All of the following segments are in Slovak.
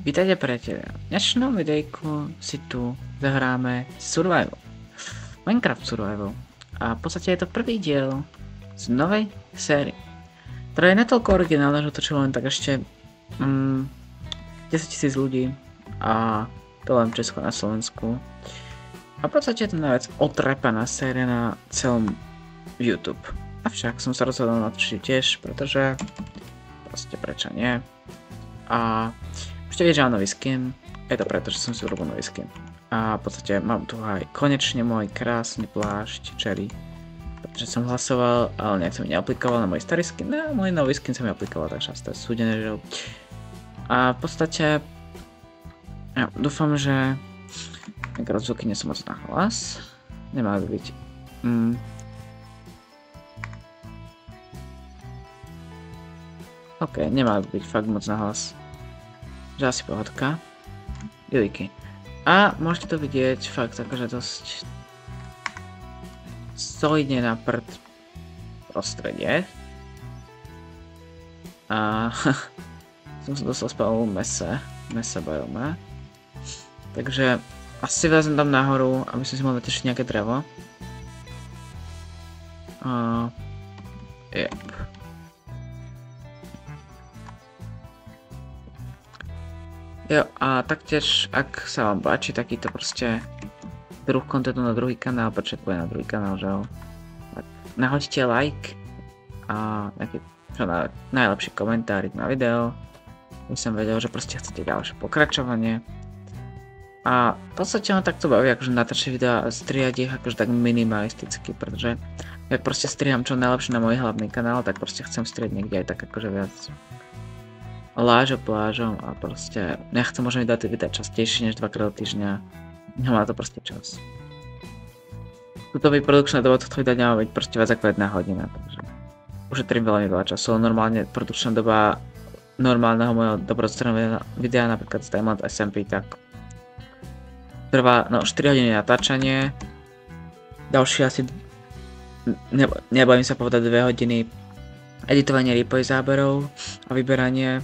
Vítajte priatelia, v dnešnom videjku si tu zahráme Survival, Minecraft Survival a v podstate je to prvý diel z novej série, ktorá je natoľko originálna, že točilo len tak ešte 10 000 ľudí a to len v Česku a na Slovensku a v podstate je to najviac otrepaná séria na celom YouTube. Avšak som sa rozhodol natočiť tiež, pretože proste prečo nie. A ešte vieš, že mám nový skin, je to preto, že som si urobil nový skin. A v podstate mám tu aj konečne môj krásny plášť Cherry, pretože som hlasoval, ale nejak som mi neaplikoval na môj starý skin, a môj nový skin sa mi aplikoval, takže to je súdené, že... A v podstate, ja dúfam, že zvuky nie sú moc na hlas, nemá byť. OK, nemá byť fakt moc na hlas. Že asi pohodka. Díky. A môžete to vidieť fakt akože dosť solidne na prd prostredie. A som sa dostal spolu mese biome. Takže asi vezmem tam nahoru, aby som si mohol natešiť nejaké drevo. Yep. Jo, a taktiež, ak sa vám páči takýto proste druh kontentu na druhý kanál, počkaj, bude na druhý kanál, že jo, tak nahoďte like a nejaký najlepší komentárik na video, aby som vedel, že proste chcete ďalšie pokračovanie. A v podstate ma takto baví, akože natáčať videa a striať ich akože tak minimalisticky, pretože ak proste striham čo najlepšie na môj hlavný kanál, tak proste chcem strieť niekde aj tak akože viac plážom a proste nechcem možno dať videa častejšie než 2-krát do týždňa. Nemá to proste čas. Tuto mi produkčná doba tohto videa nemá byť proste viac ako 1 hodina, takže ušetrím veľmi veľa času. Normálne produkčná doba normálneho môjho dobrodružného videa, napríklad z Diamond SMP, tak trvá 4 hodiny natáčanie, ďalšie asi nebojím sa povedať 2 hodiny editovanie replay záberov a vyberanie.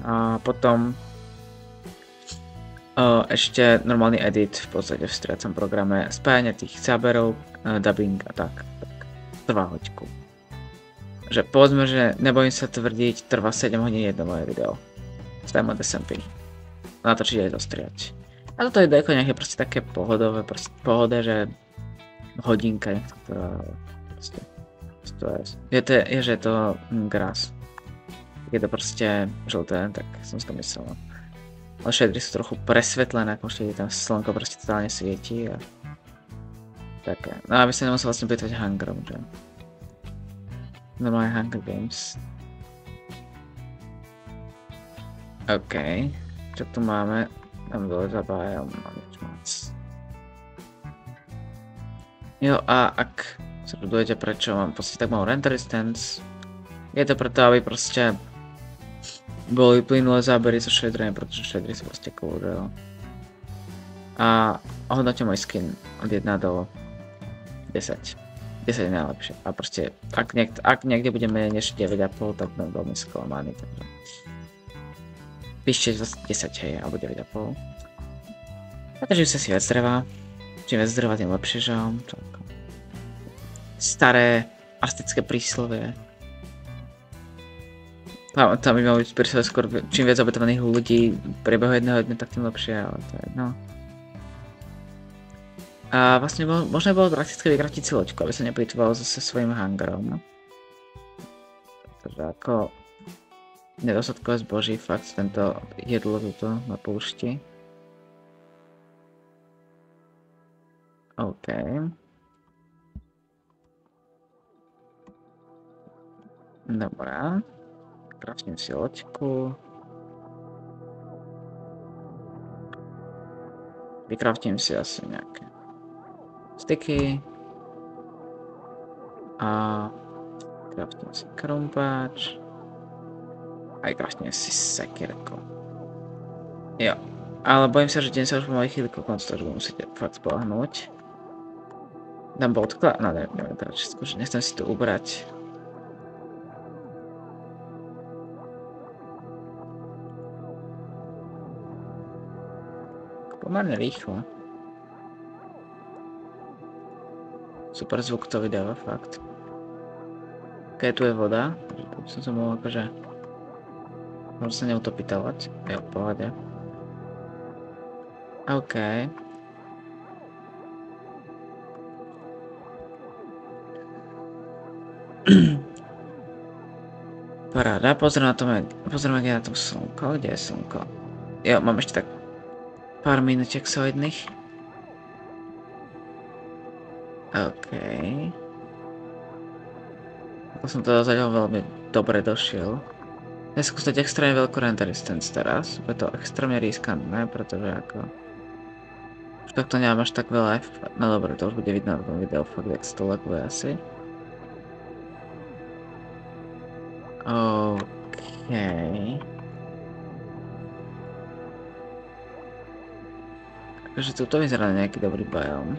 A potom ešte normálny edit v podstate v striacom programe, spájanie tých záberov, dubbing a tak trvá hoďku. Že povedzme, že nebojím sa tvrdiť, trvá 7 hodín jedno moje video z Diamond SMP. Natočiť aj dostriať. A toto videjko nech je proste také pohodové, pohode, že hodinka nech to proste je, že je to gras. Je to proste žlté, tak som si to myslel. Ale šedry sú trochu presvetlené, ako môžete vidieť, tam slnko proste totálne svieti a také. No aby sa nemusel vlastne pýtať Hungerom, že? Normálne Hunger Games. OK. Čo tu máme? Tam dole zabájam, mám nič moc. Jo, a ak sa budujete, prečo mám v podstate tak malú render distance, je to preto, aby proste boli plynulé zábery so shaderami, pretože shadery sú proste cool, že jo. A hodnote môj skin od 1 do 10. 10 je najlepšie. A proste, ak niekde bude menej než 9,5, tak budem veľmi sklamaný, takže píšte 10, hej, alebo 9,5. Pretože sa si viac dreva. Čím viac dreva, tým lepšie, že jo. Staré artistické príslovie. Tam by malo byť príslovie skôr, čím viac obetovaných ľudí v priebehu jedného dňa, tak tým lepšie, ale to je jedno. A vlastne možno bolo prakticky vykrátiť si loďku, aby sa neplýtval zase svojím hangarom. Pretože ako nedostatkové zboží fakt tento jedlo tuto na poušti. OK. Dobrá. Kraftím si loďku. Vykraftím si asi nejaké styky. A kraftím si krumpáč. Aj kraftím si sekierku. Jo. Ale bojím sa, že deň sa už pomaly chvíľku koncu, takže budem musieť fakt spolahnúť. Dám bodkla? No neviem teda všetko, že nechcem si tu ubrať. Pomerne rýchlo. Super zvuk to vydáva, fakt. Keď tu je voda, tu by som sa mohol akože... Môžem sa neutopitovať. Je v pohode. OK. Paráda, pozrieme, kde je na tom slnko. Kde je slnko? Jo, mám ešte tak pár minútiek solidných. OK. To som teda zatiaľ veľmi dobre došiel. Ja skúsiť extrémne veľkú render distance teraz. Je to extrémne riskantné, pretože ako... Už takto nemám až tak veľa no dobre, to už bude vidno na tom videu, fakt jak sa to laguje asi. OK. Takže tuto vyzerá nejaký dobrý biom.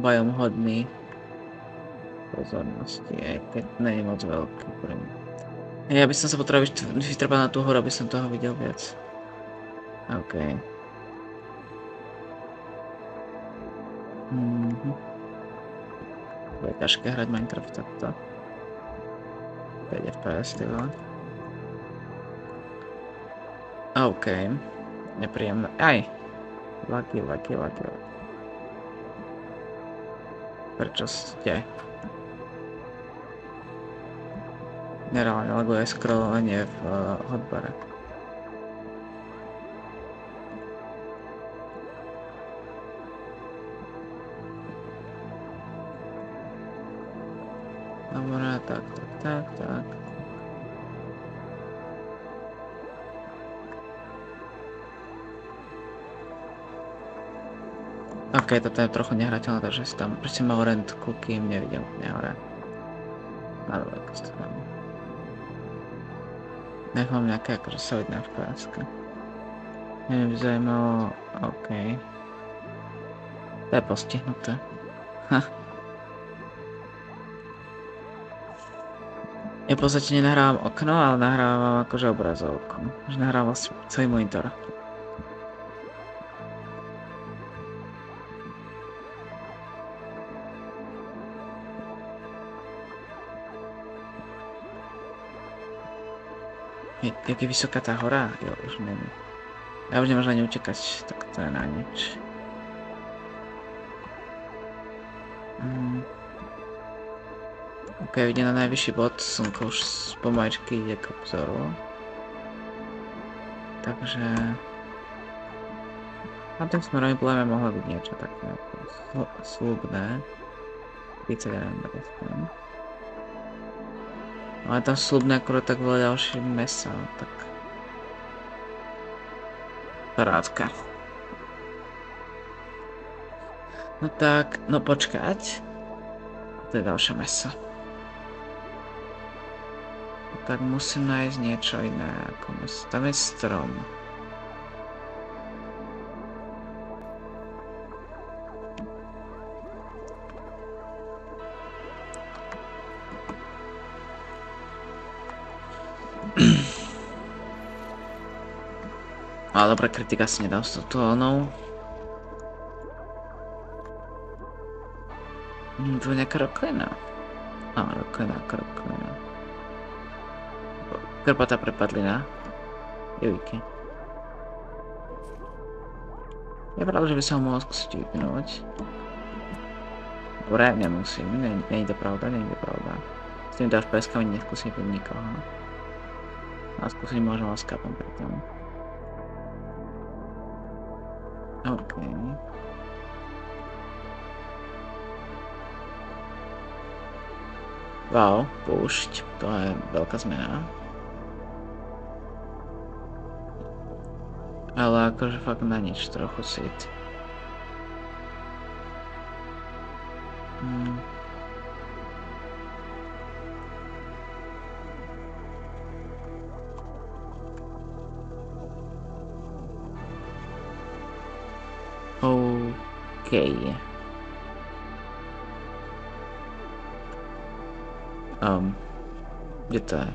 Biom hodný pozornosti, aj keď není moc veľký pre mňa. Ja by som sa potreboval vytrpať na tú horu, aby som toho videl viac. OK. Bude ťažké hrať Minecraft takto. 5 FPS, ty vole. OK. Nepríjemné. Aj! Lucky. Prečo ste? Nereálne laguje scrollovanie v hotbare. Dobre, tak. OK, toto je trochu nehrateľné, takže si tam proste mal rentku, kým nevidel úplne hore. Na veľkosti tam. Nech mám nejaké akože solidné FPS-ka. Mňa by zaujímalo... OK. To je postihnuté. Ja v podstate nenahrávam okno, ale nahrávam akože obrazovku. Že nahrávam celý monitor. Jak je vysoká tá hora? Jo, už není. Ja už nemôžem ani utekať, tak to je na nič. OK, vidím na najvyšší bod, slnko už pomaličky ide k obzoru. Takže... Na tým smerom podľa mňa mohlo byť niečo také slúbné. 30 neviem. Ale tam slúbne akorát tak veľa ďalšie mesa, tak... Parádka. No tak, no počkať. To je ďalšie meso. Tak musím nájsť niečo iné ako meso. Tam je strom. Ale dobrá kritika si nedal 100 tónov. Tu je nejaká roklina. Roklina. Krpatá prepadlina. Jojky. Je pravda, že by som ho mohol skúsiť vypnúť. Dobre, nemusím. Nie je to pravda. S týmito FPS-kami neskúsim vypnúť nikoho. A skúsiť môžem vás kapom pri tom. OK. Wow, púšť, to je veľká zmena. Ale akože fakt na nič trochu sit. OK. Kde to je?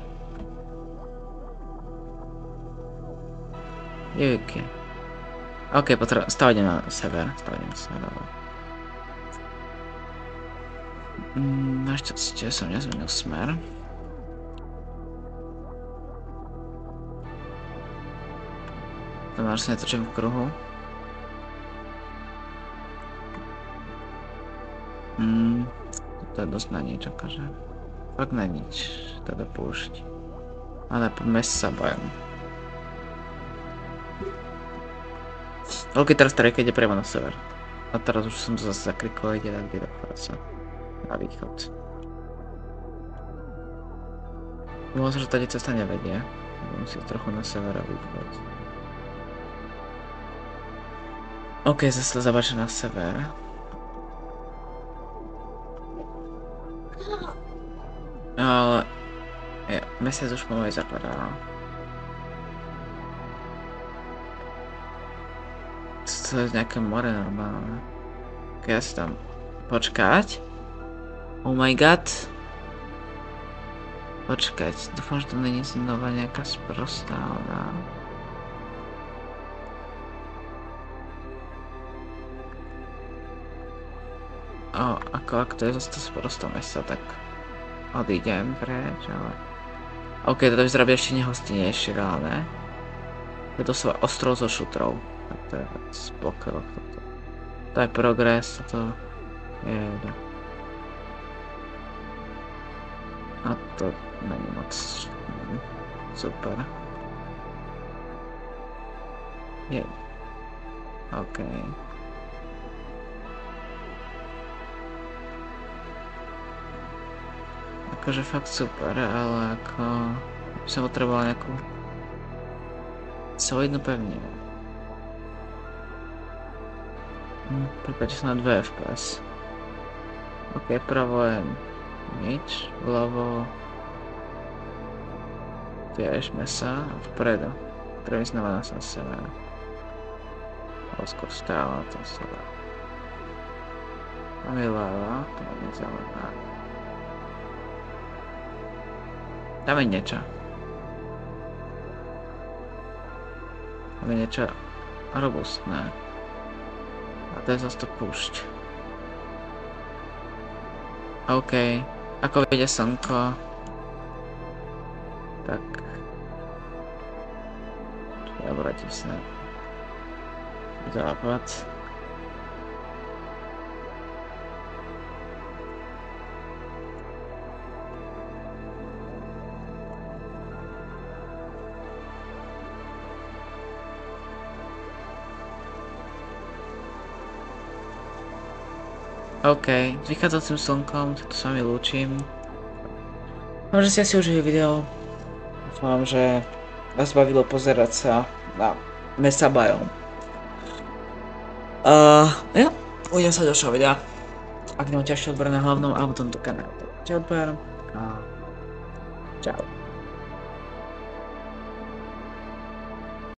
Jojky. OK, stále idem na sever. Našťastie som nezmenil smer. Znamená, že sa netočím v kruhu. To je dosť na nič, akože. Fakt na nič, teda púšť. Ale poďme sa bojom. OK, teraz trajka ide priamo na sever. A teraz už som to zase zakrikol, ide tak do prasa. Na východ. Možno, že tady cesta nevedie. Musí trochu na sever a východ. OK, zase zabačím na sever. Ale... mesiac už pomaly zapadá. To je nejaké more normálne. Ok, ja si tam počkať. Oh my god. Počkať, dúfam, že to není znova nejaká sprostá ona. Ak to je zase sprostá mesta, tak odídem preč, ale... OK, toto vyzerá byť ešte nehostinejšie, reálne. Je to svoj ostrov so šutrou. Tak to je pokrok toto. To je progres, toto je... A to není moc... super. Je... OK. Akože fakt super, ale ako... by som potreboval nejakú... solidnú pevninu. Pripáčte sa na 2 FPS. OK, pravo je nič, vľavo... tiežme sa a vpredu. Treba ísť na sever. Ale skôr stále to sever. Tam je ľava, tam je zelená. Tam je niečo. Tam je niečo robustné. A to je zase to púšť. OK. Ako vyjde slnko, tak... ja vrátim sa na západ. OK, s vychádzajúcim slnkom, to s vami lúčim. Dúfam, že ste si užili video. Dúfam, že vás bavilo pozerať sa na mesa biome. Ja, uvidím sa ďalšieho videa. Ak nemáte ešte odber na hlavnom alebo tomto kanále, tak odber a čau.